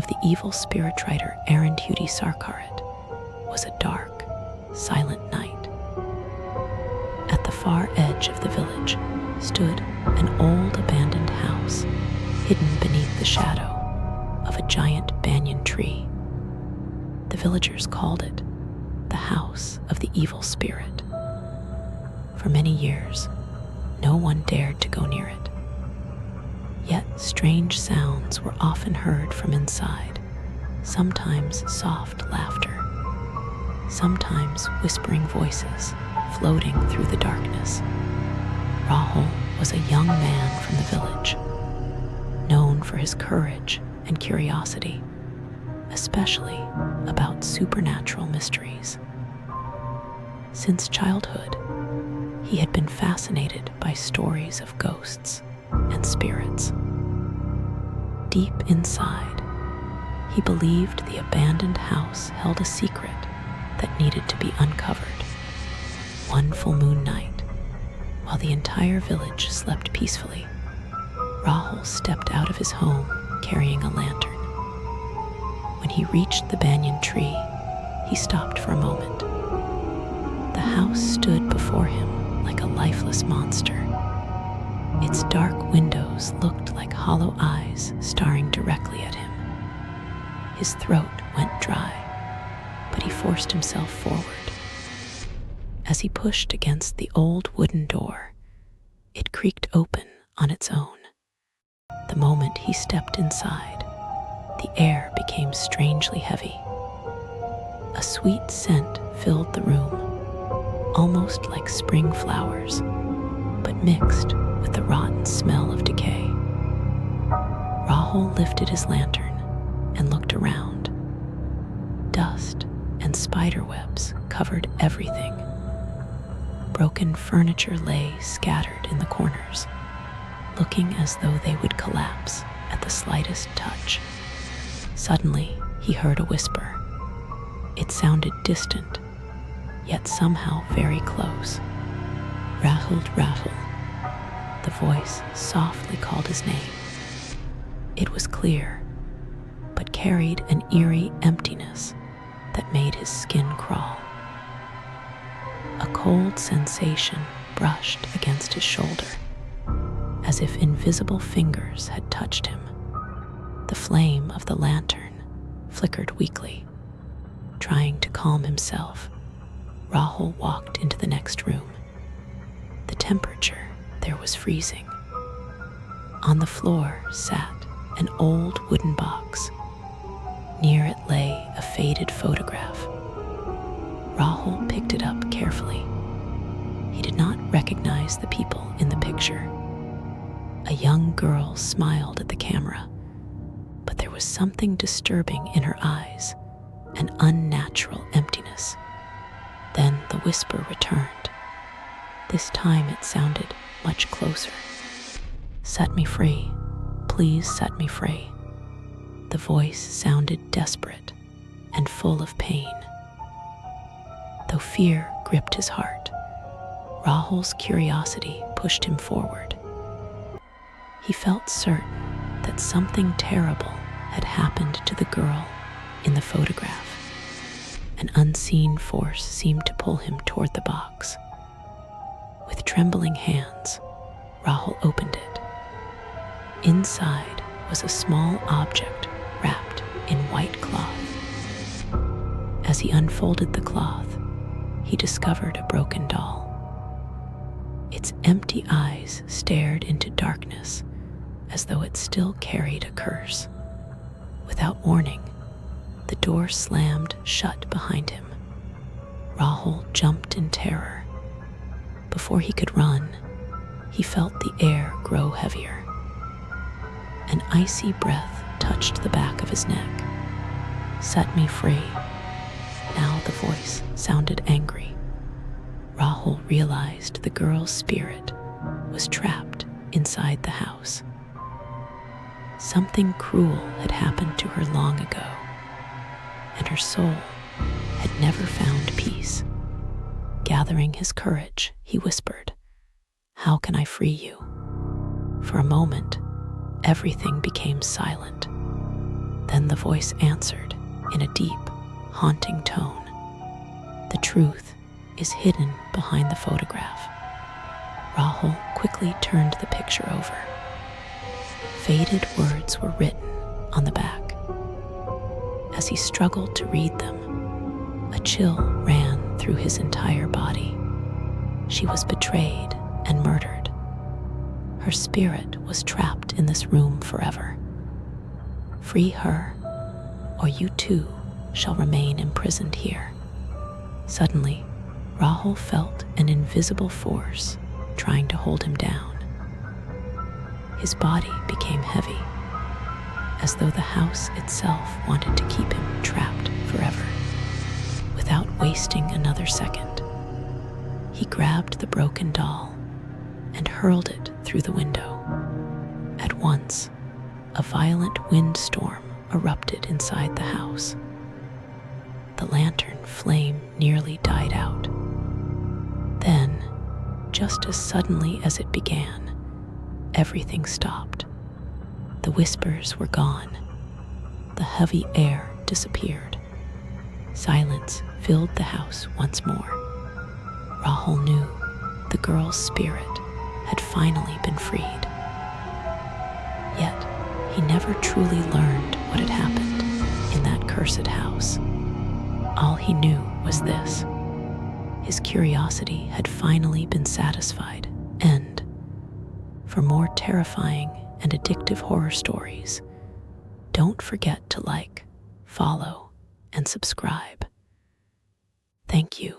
of the evil spirit rider Arundhati Sarkarat was a dark, silent night. At the far edge of the village stood an old abandoned house hidden beneath the shadow of a giant banyan tree. The villagers called it the House of the Evil Spirit. For many years, no one dared to go near it. Yet strange sounds were often heard from inside, sometimes soft laughter, sometimes whispering voices floating through the darkness. Rahul was a young man from the village, known for his courage and curiosity, especially about supernatural mysteries. Since childhood, he had been fascinated by stories of ghosts and spirits. Deep inside, he believed the abandoned house held a secret that needed to be uncovered. One full moon night, while the entire village slept peacefully, Rahul stepped out of his home carrying a lantern. When he reached the banyan tree, he stopped for a moment. The house stood before him like a lifeless monster. Its dark windows looked like hollow eyes staring directly at him. His throat went dry, but he forced himself forward. As he pushed against the old wooden door, it creaked open on its own. The moment he stepped inside, the air became strangely heavy. A sweet scent filled the room, almost like spring flowers, but mixed with the rotten smell of decay. Rahul lifted his lantern and looked around. Dust and spider webs covered everything. Broken furniture lay scattered in the corners, looking as though they would collapse at the slightest touch. Suddenly, he heard a whisper. It sounded distant, yet somehow very close. Rahul, Rahul. The voice softly called his name. It was clear, but carried an eerie emptiness that made his skin crawl. A cold sensation brushed against his shoulder, as if invisible fingers had touched him. The flame of the lantern flickered weakly. Trying to calm himself, Rahul walked into the next room. The temperature there was freezing. On the floor sat an old wooden box. Near it lay a faded photograph. Rahul picked it up carefully. He did not recognize the people in the picture. A young girl smiled at the camera, but there was something disturbing in her eyes, an unnatural emptiness. Then the whisper returned. This time it sounded much closer. "Set me free. Please set me free." The voice sounded desperate and full of pain. Though fear gripped his heart, Rahul's curiosity pushed him forward. He felt certain that something terrible had happened to the girl in the photograph. An unseen force seemed to pull him toward the box. With trembling hands, Rahul opened it. Inside was a small object wrapped in white cloth. As he unfolded the cloth, he discovered a broken doll. Its empty eyes stared into darkness as though it still carried a curse. Without warning, the door slammed shut behind him. Rahul jumped in terror. Before he could run, he felt the air grow heavier. An icy breath touched the back of his neck. "Set me free." Now the voice sounded angry. Rahul realized the girl's spirit was trapped inside the house. Something cruel had happened to her long ago, and her soul had never found peace. Gathering his courage, he whispered, "How can I free you?" For a moment, everything became silent. Then the voice answered in a deep, haunting tone. The truth is hidden behind the photograph. Rahul quickly turned the picture over. Faded words were written on the back. As he struggled to read them, a chill ran through his entire body. She was betrayed and murdered. Her spirit was trapped in this room forever. Free her, or you too shall remain imprisoned here. Suddenly, Rahul felt an invisible force trying to hold him down. His body became heavy, as though the house itself wanted to keep him trapped forever. Without wasting another second, he grabbed the broken doll and hurled it through the window. At once, a violent windstorm erupted inside the house. The lantern flame nearly died out. Then, just as suddenly as it began, everything stopped. The whispers were gone. The heavy air disappeared. Silence filled the house once more. Rahul knew the girl's spirit had finally been freed. Yet, he never truly learned what had happened in that cursed house. All he knew was this: his curiosity had finally been satisfied, and for more terrifying and addictive horror stories, don't forget to like, follow, and subscribe. Thank you.